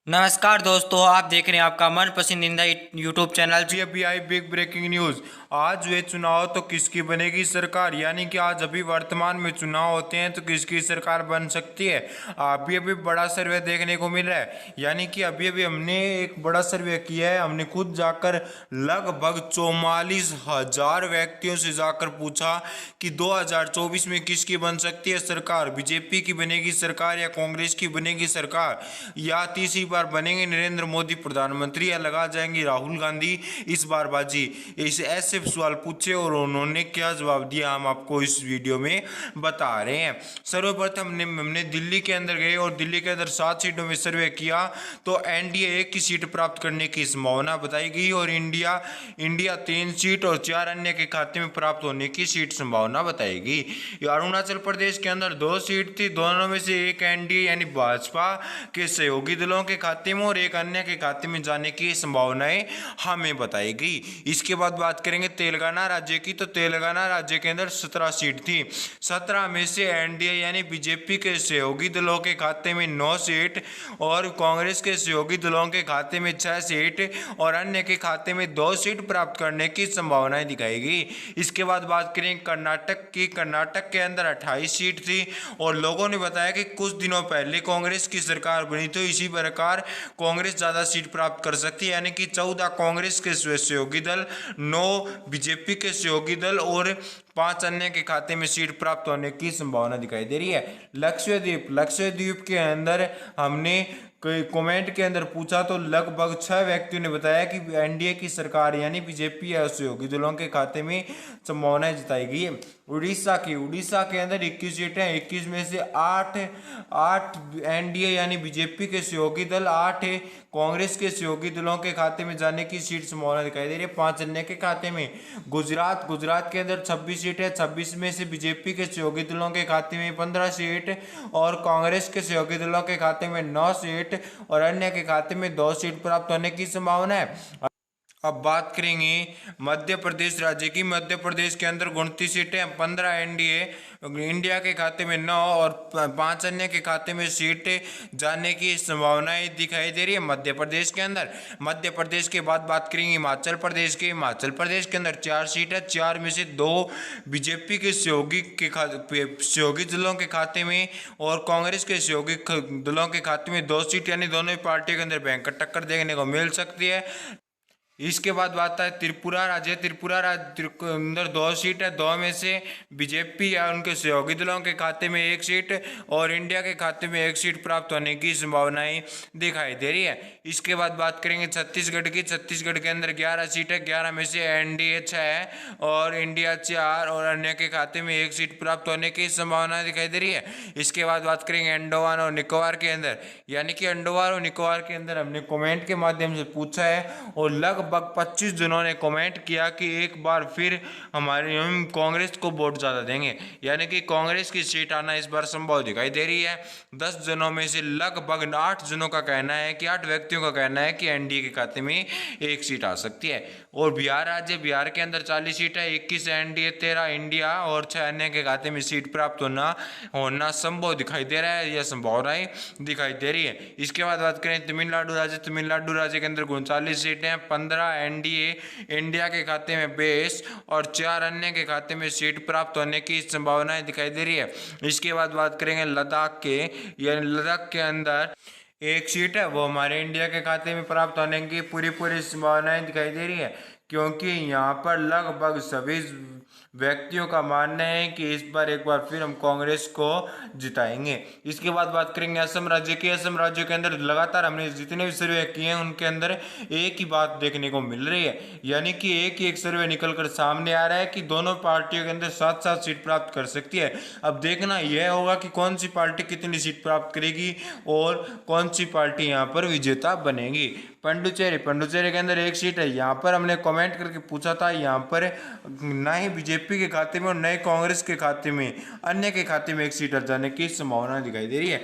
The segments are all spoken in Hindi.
नमस्कार दोस्तों, आप देख रहे हैं आपका मन पसंदीदा यूट्यूब चैनल। अभी आई बिग ब्रेकिंग न्यूज। आज हुए चुनाव तो किसकी बनेगी सरकार, यानी कि आज अभी वर्तमान में चुनाव होते हैं तो किसकी सरकार बन सकती है। अभी अभी बड़ा सर्वे देखने को मिल रहा है, यानी कि अभी अभी हमने एक बड़ा सर्वे किया है। हमने खुद जाकर लगभग 44,000 व्यक्तियों से जाकर पूछा कि 2024 में किसकी बन सकती है सरकार, बीजेपी की बनेगी सरकार या कांग्रेस की बनेगी सरकार, या तीसरी बार बनेंगे नरेंद्र मोदी प्रधानमंत्री या लगा जाएंगे राहुल गांधी इस बार बाजी। इस ऐसे सवाल पूछे और उन्होंने क्या जवाब दिया हम आपको इस वीडियो में बता रहे हैं। सर्वप्रथम हमने दिल्ली के अंदर गए और दिल्ली के अंदर 7 सीटों में सर्वे किया तो एनडीए 1 की सीट प्राप्त करने की संभावना बताई गई और इंडिया 3 सीट और 4 अन्य के खाते में प्राप्त होने की सीट संभावना बताई गई। अरुणाचल प्रदेश के अंदर 2 सीट थी, दोनों में से एक एनडीए यानी भाजपा के सहयोगी दलों के खाते में और एक अन्य के खाते में जाने की संभावनाएं हमें बताई गई। इसके बाद बात करेंगे तेलंगाना राज्य की, तो तेलंगाना राज्य के अंदर 17 सीट थी। 17 में से एनडीए यानी बीजेपी के सहयोगी दलों के खाते में 9 सीट और कांग्रेस के सहयोगी दलों के खाते में 6 सीट और अन्य के खाते में 2 सीट प्राप्त करने की संभावनाएं दिखाई गई। इसके बाद बात करें कर्नाटक की। कर्नाटक के अंदर 28 सीट थी और लोगों ने बताया कि कुछ दिनों पहले कांग्रेस की सरकार बनी, तो इसी प्रकार कांग्रेस ज्यादा सीट प्राप्त कर सकती है, यानी कि 14 कांग्रेस के सहयोगी दल, 9 बीजेपी के सहयोगी दल और 5 अन्य के खाते में सीट प्राप्त होने की संभावना दिखाई दे रही है। लक्षद्वीप के अंदर हमने कोई कमेंट के अंदर पूछा तो लगभग 6 व्यक्तियों ने बताया कि एनडीए की सरकार यानी बीजेपी या सहयोगी दलों के खाते में संभावनाएं जताई गई है। उड़ीसा के अंदर 21 सीटें हैं, 21 में से 8 एनडीए यानी बीजेपी के सहयोगी दल, 8 कांग्रेस के सहयोगी दलों के खाते में जाने की सीट संभावना दिखाई दे रही है, 5 अन्य के खाते में। गुजरात के अंदर 26 सीट है, 26 में से बीजेपी के सहयोगी दलों के खाते में 15 सीट और कांग्रेस के सहयोगी दलों के खाते में 9 सीट और अन्य के खाते में 2 सीट प्राप्त होने की संभावना है। अब बात करेंगे मध्य प्रदेश राज्य की। मध्य प्रदेश के अंदर 29 सीटें, 15 एनडीए इंडिया के खाते में 9 और 5 अन्य के खाते में सीटें जाने की संभावनाएं दिखाई दे रही है मध्य प्रदेश के अंदर। मध्य प्रदेश के बाद बात करेंगे हिमाचल प्रदेश की। हिमाचल प्रदेश के अंदर 4 सीट है, 4 में से 2 बीजेपी के सहयोगी दलों के खाते में और कांग्रेस के सहयोगी दलों के खाते में 2 सीट, यानी दोनों ही पार्टियों के अंदर भयंकर टक्कर देखने को मिल सकती है। इसके बाद बात है त्रिपुरा राज्य। त्रिपुरा राज्य के अंदर 2 सीट है, 2 में से बीजेपी या उनके सहयोगी दलों के खाते में 1 सीट और इंडिया के खाते में 1 सीट प्राप्त होने की संभावनाएं दिखाई दे रही है। इसके बाद बात करेंगे छत्तीसगढ़ की। छत्तीसगढ़ के अंदर 11 सीट है, 11 में से एनडीए 6 है और इंडिया 4 और अन्य के खाते में 1 सीट प्राप्त होने की संभावना दिखाई दे रही है। इसके बाद बात करेंगे अंडमान और निकोबार के अंदर, यानी कि अंडमान और निकोबार के अंदर हमने कमेंट के माध्यम से पूछा है और लगभग 25 जनों ने कमेंट किया कि एक बार फिर हम कांग्रेस को वोट ज्यादा देंगे, यानी कि कांग्रेस की सीट आना इस बार संभव दिखाई दे रही है। 10 जनों में से लगभग 8 जनों का कहना है कि 8 व्यक्तियों का कहना है कि एनडीए के खाते में 1 सीट आ सकती है। और बिहार राज्य, बिहार के अंदर 40 सीट है, 21 एनडीए, 13 इंडिया और 6 अन्य के खाते में सीट प्राप्त होना संभव दिखाई दे रहा है, यह संभावनाएं दिखाई दे रही है। इसके बाद बात करें तमिलनाडु राज्य। तमिलनाडु राज्य के अंदर 39 सीटें हैं, 15 एनडीए इंडिया के खाते में 22 और 4 अन्य के खाते में सीट प्राप्त होने की संभावनाएं दिखाई दे रही है। इसके बाद बात करेंगे लद्दाख के, यानी लद्दाख के अंदर 1 सीट है, वो हमारे इंडिया के खाते में प्राप्त होने की पूरी संभावनाएं दिखाई दे रही है, क्योंकि यहाँ पर लगभग सभी व्यक्तियों का मानना है कि इस बार एक बार फिर हम कांग्रेस को जिताएंगे। इसके बाद बात करेंगे असम राज्य की। असम राज्य के अंदर लगातार हमने जितने भी सर्वे किए हैं उनके अंदर एक ही बात देखने को मिल रही है, यानी कि एक सर्वे निकलकर सामने आ रहा है कि दोनों पार्टियों के अंदर 7-7 सीट प्राप्त कर सकती है। अब देखना यह होगा कि कौन सी पार्टी कितनी सीट प्राप्त करेगी और कौन सी पार्टी यहाँ पर विजेता बनेगी। पंडुचेरी के अंदर 1 सीट है, यहाँ पर हमने कमेंट करके पूछा था, यहाँ पर ना ही बीजेपी के खाते में और नए कांग्रेस के खाते में, अन्य के खाते में 1 सीट जाने की संभावना दिखाई दे रही है।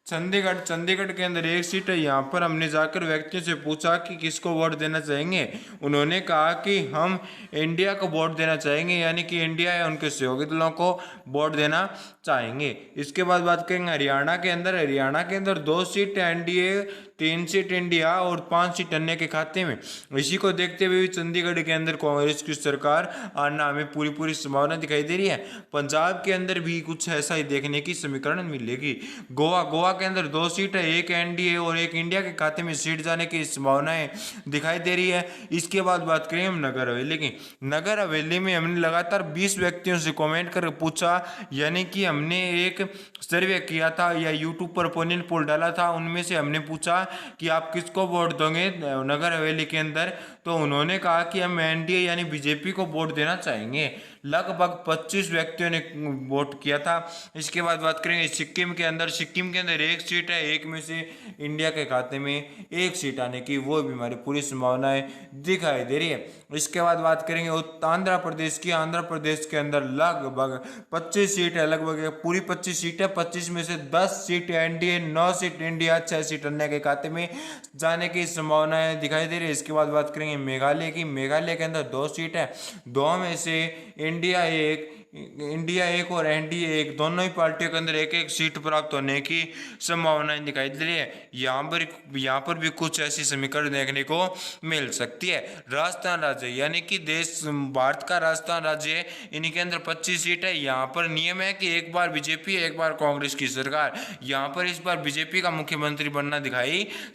चंडीगढ़ के अंदर एक सीट है। यहाँ पर हमने जाकर व्यक्तियों से पूछा कि किसको वोट देना चाहेंगे। उन्होंने कहा कि हम इंडिया को वोट देना चाहेंगे, यानी कि इंडिया या उनके सहयोगी दलों को वोट देना चाहेंगे। इसके बाद बात करेंगे हरियाणा के अंदर। हरियाणा के अंदर 2 सीट एनडीए, 3 सीट इंडिया और 5 सीट अन्य के खाते में। इसी को देखते हुए चंडीगढ़ के अंदर कांग्रेस की सरकार आना हमें पूरी संभावना दिखाई दे रही है। पंजाब के अंदर भी कुछ ऐसा ही देखने की समीकरण मिलेगी। गोवा के अंदर 2 सीट है, एक एनडीए और एक इंडिया के खाते में सीट जाने की संभावनाएं दिखाई दे रही है। इसके बाद बात करें हम नगर हवेली की। नगर हवेली में हमने लगातार 20 व्यक्तियों से कमेंट कर पूछा, यानी कि हमने एक सर्वे किया था या यूट्यूब पर ओपिनियन पोल डाला था। उनमें से हमने पूछा कि आप किसको वोट दोगे नगर हवेली के अंदर, तो उन्होंने कहा कि हम एनडीए यानी बीजेपी को वोट देना चाहेंगे। लगभग 25 व्यक्तियों ने वोट किया था। इसके बाद बात करेंगे सिक्किम के अंदर। सिक्किम के अंदर एक सीट है, एक में से इंडिया के खाते में एक सीट आने की वो भी हमारी पूरी संभावनाएं दिखाई दे रही है। इसके बाद बात करेंगे आंध्र प्रदेश की। आंध्र प्रदेश के अंदर लगभग 25 सीट है, लगभग पूरी 25 सीट है। 25 में से 10 seat NDA, 9 seat India, 6 seat अन्य के खाते में जाने की संभावनाएं दिखाई दे रही है। इसके बाद बात करेंगे मेघालय की। मेघालय के अंदर 2 सीट है, 2 में से इंडिया एक और एनडीए एक, दोनों ही पार्टियों के अंदर एक एक सीट प्राप्त होने की संभावनाएं दिखाई दे रही है। यहाँ पर भी कुछ ऐसी समीकरण देखने को मिल सकती है। राजस्थान राज्य यानी कि देश भारत का राजस्थान राज्य है, इनके अंदर 25 सीट है। यहाँ पर नियम है कि एक बार बीजेपी, एक बार कांग्रेस की सरकार। यहाँ पर इस बार बीजेपी का मुख्यमंत्री बनना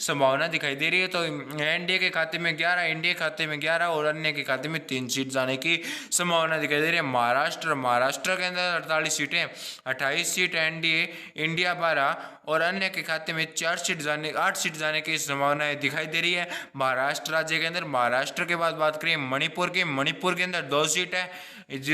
संभावना दिखाई दे रही है। तो एनडीए के खाते में 11, इंडिया खाते में 11 और अन्य के खाते में 3 सीट जाने की संभावना दिखाई दे रही है। महाराष्ट्र के अंदर 48 सीटें, 28 सीट एनडीए, इंडिया 12 और अन्य के खाते में 8 सीट जाने की संभावनाएं दिखाई दे रही है महाराष्ट्र राज्य के अंदर। महाराष्ट्र के बाद बात करें मणिपुर की। मणिपुर के अंदर 2 सीट है,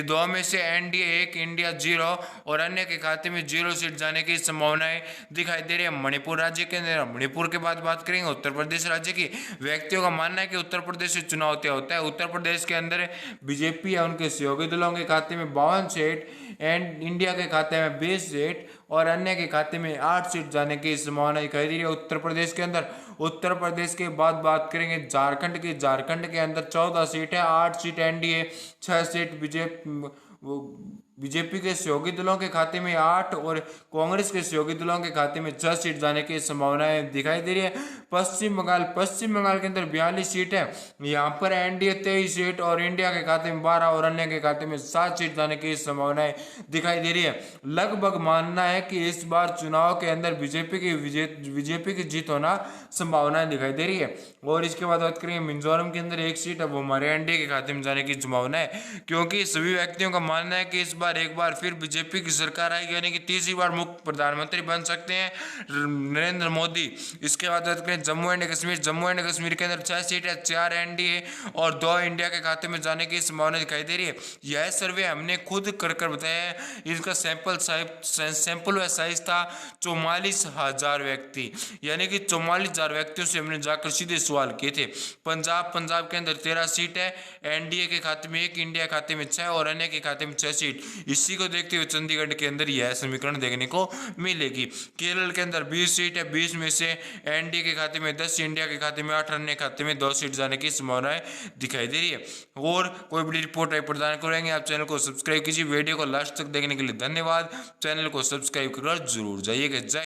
2 में से एनडीए 1, इंडिया 0 और अन्य के खाते में 0 सीट जाने की संभावनाएं दिखाई दे रही है मणिपुर राज्य के अंदर। मणिपुर के बाद बात करेंगे उत्तर प्रदेश राज्य की। व्यक्तियों का मानना है कि उत्तर प्रदेश से चुनाव तय होता है। उत्तर प्रदेश के अंदर बीजेपी या उनके सहयोगी दलों के खाते में 52 सीट एंड इंडिया के खाते में 20 सीट और अन्य के खाते में 8 सीट जाने की संभावना दिखाई दे रही है उत्तर प्रदेश के अंदर। उत्तर प्रदेश के बाद बात करेंगे झारखंड की। झारखंड के अंदर 14 सीट है, 8 सीट एनडीए, 6 सीट बीजेपी के सहयोगी दलों के खाते में 8 और कांग्रेस के सहयोगी दलों के खाते में 6 सीट जाने की संभावनाएं दिखाई दे रही है। पश्चिम बंगाल के अंदर 42 सीट है, यहाँ पर एनडीए 23 सीट और इंडिया के खाते में 12 और अन्य के खाते में 7 सीट जाने की संभावनाएं दिखाई दे रही है। लगभग मानना है कि इस बार चुनाव के अंदर बीजेपी की जीत होना संभावनाएं दिखाई दे रही है। और इसके बाद बात करेंगे मिजोरम के अंदर 1 सीट है, वो हमारे एनडीए के खाते में जाने की संभावना है, क्योंकि सभी व्यक्तियों का मानना है कि इस बार एक बार फिर बीजेपी की सरकार आएगी, यानी कि तीसरी बार मुख्य प्रधानमंत्री बन सकते हैं नरेंद्र मोदी। इसके बाद बात करें जम्मू एंड कश्मीर के अंदर 6 सीट है, 4 एनडीए और 2 इंडिया के खाते में जाने की संभावना दिखाई दे रही है। यह सर्वे हमने खुद कर बताया है। इसका सैंपल व साइज था 44,000 व्यक्ति, यानी कि 44,000 व्यक्तियों से हमने जाकर सीधे सवाल किए थे। पंजाब के अंदर 13 सीट है, एनडीए के खाते में 1, इंडिया खाते में 6 और अन्य के खाते में 6 सीट। इसी को देखते हुए चंडीगढ़ के अंदर यह समीकरण देखने को मिलेगी। केरल के अंदर 20 सीट है, 20 में से एनडीए के खाते में 10, इंडिया के खाते में 8, अन्य खाते में 2 सीट जाने की संभावनाएं दिखाई दे रही है। और कोई बड़ी रिपोर्ट प्रदान करेंगे, आप चैनल को सब्सक्राइब कीजिए। वीडियो को लास्ट तक देखने के लिए धन्यवाद। चैनल को सब्सक्राइब कर जरूर जाइएगा। जय